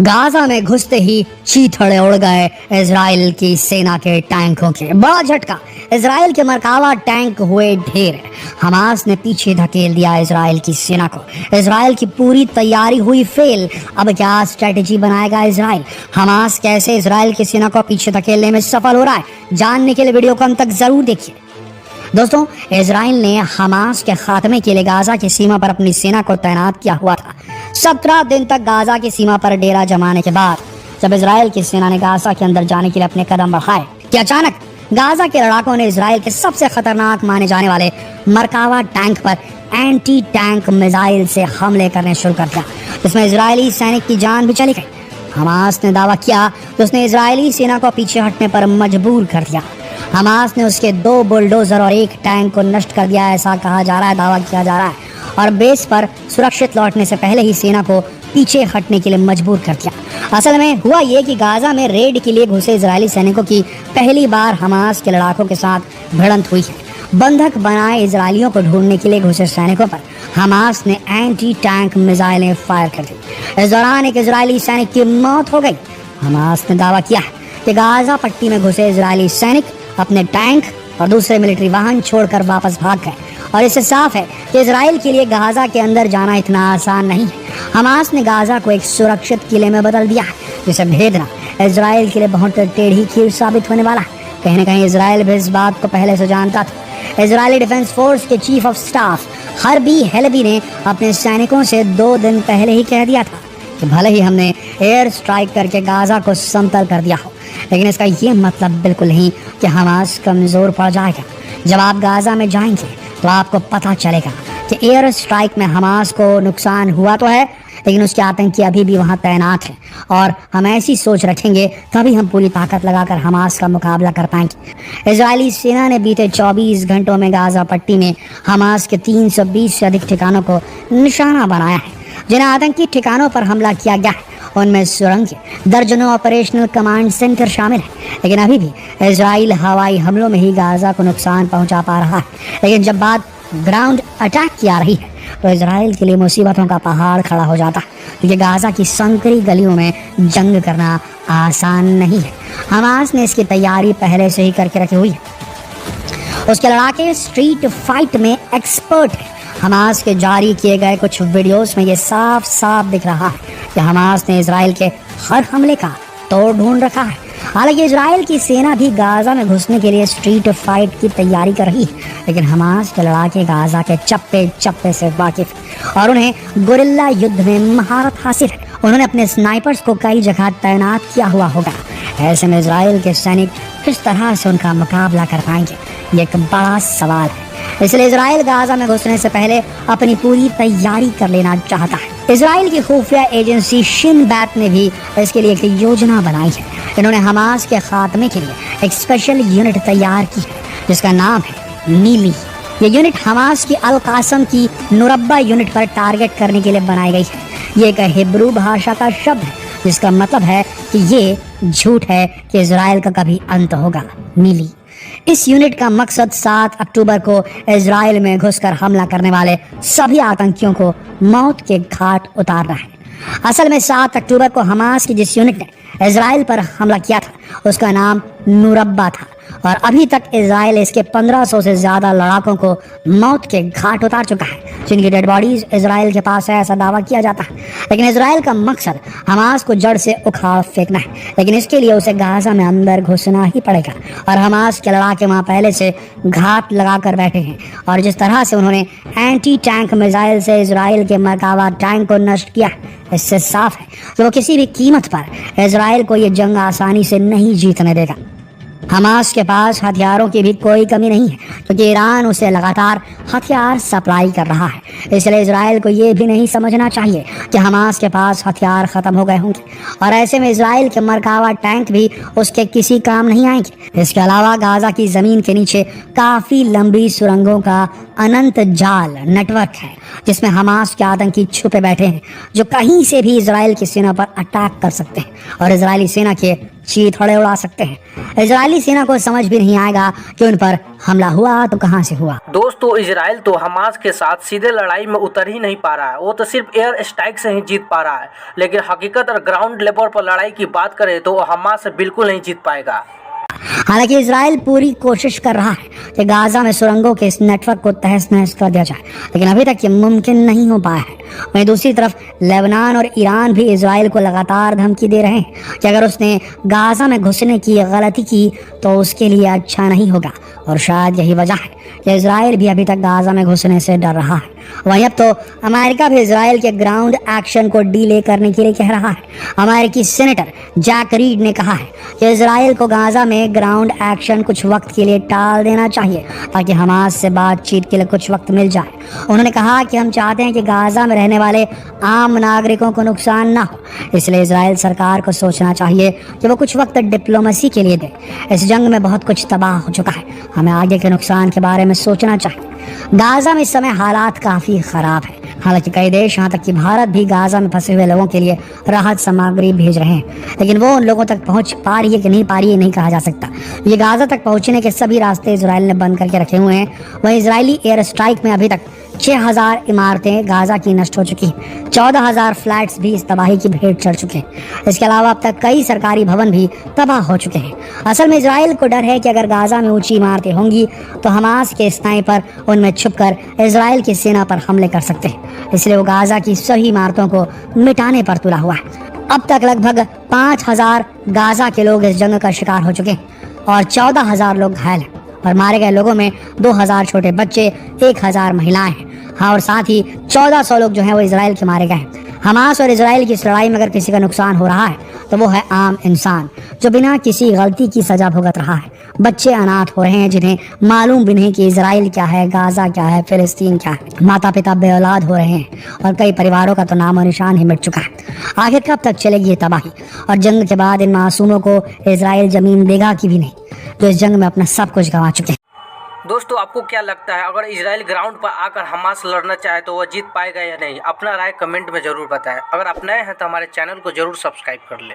Gaza में घुसते ही चीथड़े उड़ गए इजराइल की सेना के टैंकों के। बड़ा झटका, इजराइल के मरकावा टैंक हुए ढेर। हमास ने पीछे धकेल दिया इजराइल की सेना को। इजराइल की पूरी तैयारी हुई फेल। अब क्या स्ट्रेटेजी बनाएगा इजराइल? हमास कैसे इजराइल की सेना को पीछे धकेलने में सफल हो रहा है, जानने के लिए वीडियो को अंत तक जरूर देखिए। दोस्तों, इजराइल ने हमास के खात्मे के लिए गाजा की सीमा पर अपनी सेना को तैनात किया हुआ था। 17 दिन तक गाजा की सीमा पर डेरा जमाने के बाद जब इजराइल की सेना ने गाजा के अंदर जाने के लिए अपने कदम बढ़ाए कि अचानक गाजा के लड़ाकों ने इजराइल के सबसे खतरनाक माने जाने वाले मरकावा टैंक पर एंटी टैंक मिसाइल से हमले करने शुरू कर दिया, जिसमें इजरायली सैनिक की जान भी चली गई। हमास ने दावा किया कि उसने इजरायली सेना को पीछे हटने पर मजबूर कर दिया। हमास ने उसके 2 बुलडोजर और 1 टैंक को नष्ट कर दिया, ऐसा कहा जा रहा है, दावा किया जा रहा है, और बेस पर सुरक्षित लौटने से पहले ही सेना को पीछे हटने के लिए मजबूर कर दिया। असल में हुआ ये कि गाजा में रेड के लिए घुसे इजरायली सैनिकों की पहली बार हमास के लड़ाकों के साथ भिड़ंत हुई है। बंधक बनाए इजरायलियों को ढूंढने के लिए घुसे सैनिकों पर हमास ने एंटी टैंक मिसाइलें फायर कर दी। इस दौरान एक इजरायली सैनिक की मौत हो गई। हमास ने दावा किया कि गाजा पट्टी में घुसे इजरायली सैनिक अपने टैंक और दूसरे मिलिट्री वाहन छोड़कर वापस भाग गए, और इससे साफ है कि इजराइल के लिए गाजा के अंदर जाना इतना आसान नहीं है। हमास ने गाजा को एक सुरक्षित किले में बदल दिया है, जिसे भेदना इजराइल के लिए बहुत टेढ़ी खीर साबित होने वाला है। कहीं न कहीं इजराइल भी इस बात को पहले से जानता था। इजरायली डिफेंस फोर्स के चीफ ऑफ स्टाफ हर्बी हेलबी ने अपने सैनिकों से 2 दिन पहले ही कह दिया था कि भले ही हमने एयर स्ट्राइक करके गाजा को समतल कर दिया हो, लेकिन इसका ये मतलब बिल्कुल नहीं कि हमास कमज़ोर पड़ जाएगा। जब आप गाजा में जाएंगे तो आपको पता चलेगा कि एयर स्ट्राइक में हमास को नुकसान हुआ तो है, लेकिन उसके आतंकी अभी भी वहाँ तैनात हैं, और हम ऐसी सोच रखेंगे तभी हम पूरी ताकत लगाकर हमास का मुकाबला कर पाएंगे। इजरायली सेना ने बीते 24 घंटों में गाजा पट्टी में हमास के 320 से अधिक ठिकानों को निशाना बनाया है। जिन आतंकी ठिकानों पर हमला किया गया है उनमें सुरंगें, दर्जनों ऑपरेशनल कमांड सेंटर शामिल हैं, लेकिन अभी भी इजराइल हवाई हमलों में ही गाजा को नुकसान पहुंचा पा रहा है। लेकिन जब बात ग्राउंड अटैक की आ रही है तो इजराइल के लिए मुसीबतों का पहाड़ खड़ा हो जाता है, क्योंकि गाजा की संकरी गलियों में जंग करना आसान नहीं है। हमास ने इसकी तैयारी पहले से ही करके रखी हुई है। उसके लड़ाके स्ट्रीट फाइट में एक्सपर्ट है। हमास के जारी किए गए कुछ वीडियोस में ये साफ साफ दिख रहा है कि हमास ने इजराइल के हर हमले का तोड़ ढूंढ रखा है। हालांकि इजराइल की सेना भी गाजा में घुसने के लिए स्ट्रीट फाइट की तैयारी कर रही है, लेकिन हमास के लड़ाके गाजा के चप्पे चप्पे से वाकिफ और उन्हें गुरिल्ला युद्ध में महारत हासिल है। उन्होंने अपने स्नाइपर्स को कई जगह तैनात किया हुआ होगा। ऐसे में इजराइल के सैनिक किस तरह से उनका मुकाबला कर पाएंगे, ये एक बड़ा सवाल है। इसलिए इजराइल गाजा में घुसने से पहले अपनी पूरी तैयारी कर लेना चाहता है। इजराइल की खुफिया एजेंसी शिन बैत ने भी इसके लिए एक योजना बनाई है। इन्होंने हमास के खात्मे के लिए एक स्पेशल यूनिट तैयार की है, जिसका नाम है नीली। ये यूनिट हमास की अल कासम की नुरब्बा यूनिट पर टारगेट करने के लिए बनाई गई है। ये एक हिब्रू भाषा का शब्द है, जिसका मतलब है कि ये झूठ है कि इजराइल का कभी अंत होगा। नीली इस यूनिट का मकसद 7 अक्टूबर को इजराइल में घुसकर हमला करने वाले सभी आतंकियों को मौत के घाट उतारना है। असल में 7 अक्टूबर को हमास की जिस यूनिट ने इजराइल पर हमला किया था उसका नाम नुरब्बा था, और अभी तक इजराइल इसके 1500 से ज्यादा लड़ाकों को मौत के घाट उतार चुका है, जिनकी डेड बॉडीज इजराइल के पास है, ऐसा दावा किया जाता है। लेकिन इजराइल का मकसद हमास को जड़ से उखाड़ फेंकना है, लेकिन इसके लिए उसे गाजा में अंदर घुसना ही पड़ेगा, और हमास के लड़ाके वहाँ पहले से घात लगा कर बैठे हैं। और जिस तरह से उन्होंने एंटी टैंक मिसाइल से इजराइल के मरकावा टैंक को नष्ट किया, इससे साफ है कि वो किसी भी कीमत पर इजराइल को ये जंग आसानी से नहीं जीतने देगा। हमास के पास हथियारों की भी कोई कमी नहीं है, क्योंकि ईरान उसे लगातार हथियार सप्लाई कर रहा है। इसलिए इजराइल को ये भी नहीं समझना चाहिए कि हमास के पास हथियार ख़त्म हो गए होंगे, और ऐसे में इजराइल के मरकावा टैंक भी उसके किसी काम नहीं आएंगे। इसके अलावा गाजा की ज़मीन के नीचे काफ़ी लंबी सुरंगों का अनंत जाल नेटवर्क है जिसमें हमास के आतंकी छुपे बैठे हैं जो कहीं से भी इजराइल की सेना पर अटैक कर सकते हैं और इजरायली सेना के चीथड़े उड़ा सकते हैं। इजरायली सेना को समझ भी नहीं आएगा कि उन पर हमला हुआ तो कहां से हुआ। दोस्तों, इजराइल तो हमास के साथ सीधे लड़ाई में उतर ही नहीं पा रहा है, वो तो सिर्फ एयर स्ट्राइक से ही जीत पा रहा है। लेकिन हकीकत और ग्राउंड लेवल पर लड़ाई की बात करें तो वो हमास से बिल्कुल नहीं जीत पाएगा। हालांकि इजराइल पूरी कोशिश कर रहा है कि गाजा में सुरंगों के इस नेटवर्क को तहस नहस कर दिया जाए, लेकिन अभी तक ये मुमकिन नहीं हो पाया है। वहीं दूसरी तरफ लेबनान और ईरान भी इजराइल को लगातार धमकी दे रहे हैं कि अगर उसने गाजा में घुसने की गलती की तो उसके लिए अच्छा नहीं होगा, और शायद यही वजह है कि इजराइल भी अभी तक गाजा में घुसने से डर रहा है। वहीं अब तो अमेरिका भी इजराइल के ग्राउंड एक्शन को डीले करने के लिए कह रहा है। अमेरिकी सेनेटर जैक रीड ने कहा है कि इजराइल को गाजा में ग्राउंड एक्शन कुछ वक्त के लिए टाल देना चाहिए ताकि हमास से बातचीत के लिए कुछ वक्त मिल जाए। उन्होंने कहा कि हम चाहते हैं कि गाजा में रहने वाले आम नागरिकों को नुकसान ना हो, इसलिए इजराइल सरकार को सोचना चाहिए कि वो कुछ वक्त डिप्लोमेसी के लिए दे। इस जंग में बहुत कुछ तबाह हो चुका है, हमें आगे के नुकसान के बारे में सोचना चाहिए। गाजा में इस समय हालात काफी खराब है। हालांकि कई देश, यहाँ तक कि भारत भी गाजा में फंसे हुए लोगों के लिए राहत सामग्री भेज रहे हैं, लेकिन वो उन लोगों तक पहुंच पा रही है कि नहीं पा रही है नहीं कहा जा सकता। ये गाजा तक पहुंचने के सभी रास्ते इजराइल ने बंद करके रखे हुए हैं। वहीं इजरायली एयर स्ट्राइक में अभी तक 6000 इमारतें गाजा की नष्ट हो चुकी हैं। 14000 फ्लैट्स भी इस तबाही की भेंट चढ़ चुके हैं। इसके अलावा अब तक कई सरकारी भवन भी तबाह हो चुके हैं। असल में इजराइल को डर है कि अगर गाजा में ऊंची इमारतें होंगी तो हमास के स्नाइपर उनमें छुपकर इजराइल की सेना पर हमले कर सकते हैं, इसलिए वो गाजा की सभी इमारतों को मिटाने पर तुला हुआ है। अब तक लगभग 5000 गाजा के लोग इस जंग का शिकार हो चुके हैं और 14000 लोग घायल हैं, और मारे गए लोगों में 2000 छोटे बच्चे, 1000 महिलाएं हैं। हाँ, और साथ ही 1400 लोग जो हैं वो इजराइल के मारे गए हैं। हमास और इजराइल की इस लड़ाई में अगर किसी का नुकसान हो रहा है तो वो है आम इंसान जो बिना किसी गलती की सजा भुगत रहा है। बच्चे अनाथ हो रहे हैं जिन्हें मालूम भी नहीं कि इजराइल क्या है, गाजा क्या है, फिलिस्तीन क्या है। माता पिता बेऔलाद हो रहे हैं और कई परिवारों का तो नामो निशान ही मिट चुका है। आखिर कब तक चलेगी ये तबाही, और जंग के बाद इन मासूमों को इजराइल जमीन देगा कि भी नहीं, जो इस जंग में अपना सब कुछ गंवा चुके हैं। दोस्तों, आपको क्या लगता है, अगर इजराइल ग्राउंड पर आकर हमास लड़ना चाहे तो वह जीत पाएगा या नहीं? अपना राय कमेंट में जरूर बताएं। अगर आप नए हैं तो हमारे चैनल को जरूर सब्सक्राइब कर लें।